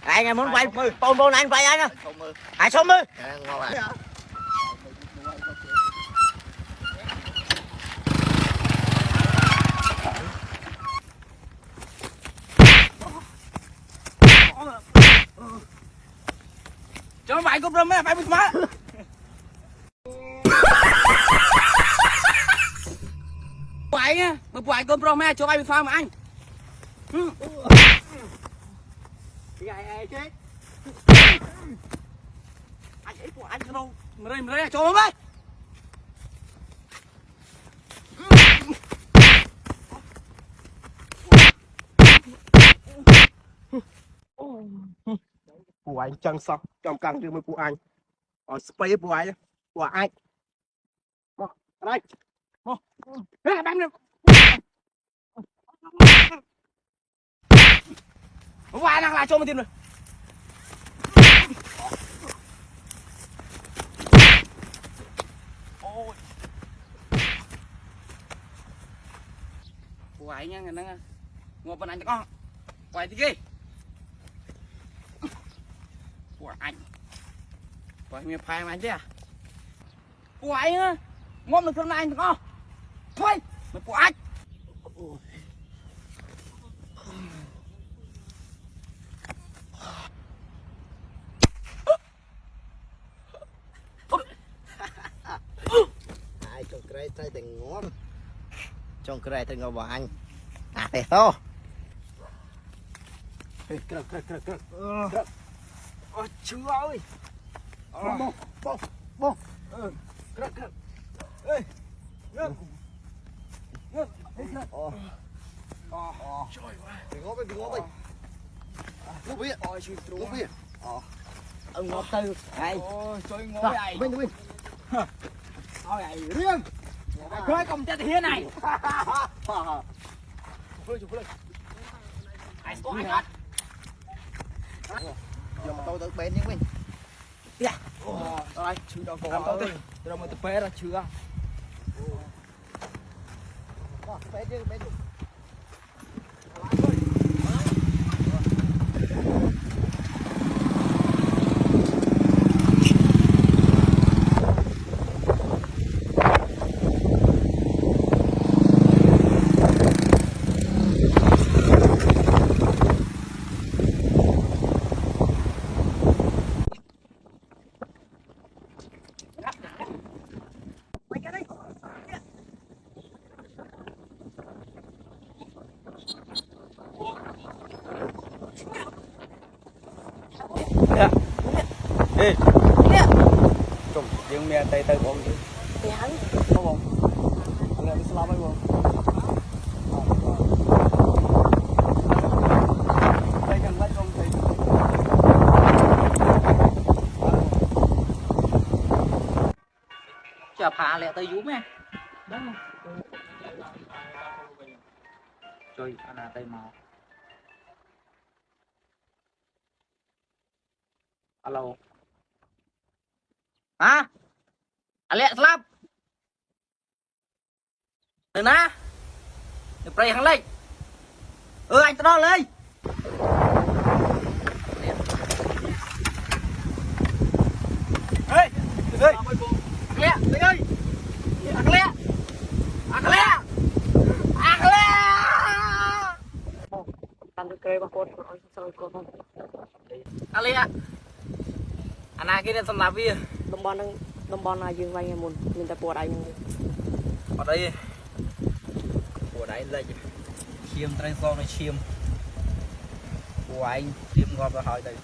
Ai nghe muốn quay bồn anh quay anh á. Ai số mư. Ngon à. Cho mày cúp rơm phải bứt má. Quậy nha, mà quậy cúp rơm cho mày bứt má mà anh. Ai chết. Anh ấy của anh đâu. Mà đây cho mày. Của anh chân xong trong căng đưa mới của anh ở space của anh đây Bắn đi. Không ai đang lại cho mày tiền rồi. Ôi. Quậy nha, người đang ngồi bên anh cho con. Quậy thì gì? Của anh. Quậy miệng phai mà anh chứ à? Quậy á. Ngôm được trong này anh cho con. Thôi, mày của anh. Ai trong cái trai tình ngon. Trong cái trai ngon của anh. À thế thôi. Krek chưa ơi bông krek ê ngân trời ơi đừng ngó bên ngó bên ngó bên Ông ngọt tư. Ai. Ôi, trời ngồi này. bên Thôi này riêng. Khơi công chết thế này. chụp lên Ai số anh hết. Giờ mà tôi tự bên nhưng mình. Đây, chưa đâu có. Tôi đâu mà tập bé ra chưa. Bên Ê. Trùng, dương mẹ tay tay bông chứ. thì hắn Có bông. Anh em slap ấy bông. Đây gần bắt bông thì. Chà phá lẹ tay dúm nha. Đó. Trời, anh là tay màu. Alo. Hả? Anh lẹ slap. Đừng ná. Đừng play thằng lên. Anh tao lên. Ê, đừng ơi. Lẹ, đừng ơi. Ăn lẹ. Ăn lẹ. Ăn lẹ. ăn cái cây bạc cột rồi sao cột không. Ăn lẹ. Anh ai cái này xong làm gì? Đồng bọn là dương vay muốn mình ta bùa đánh Ở đây. Của đấy lên. Chiêm trai con này chiêm. Của anh chiêm ngon và hỏi đây.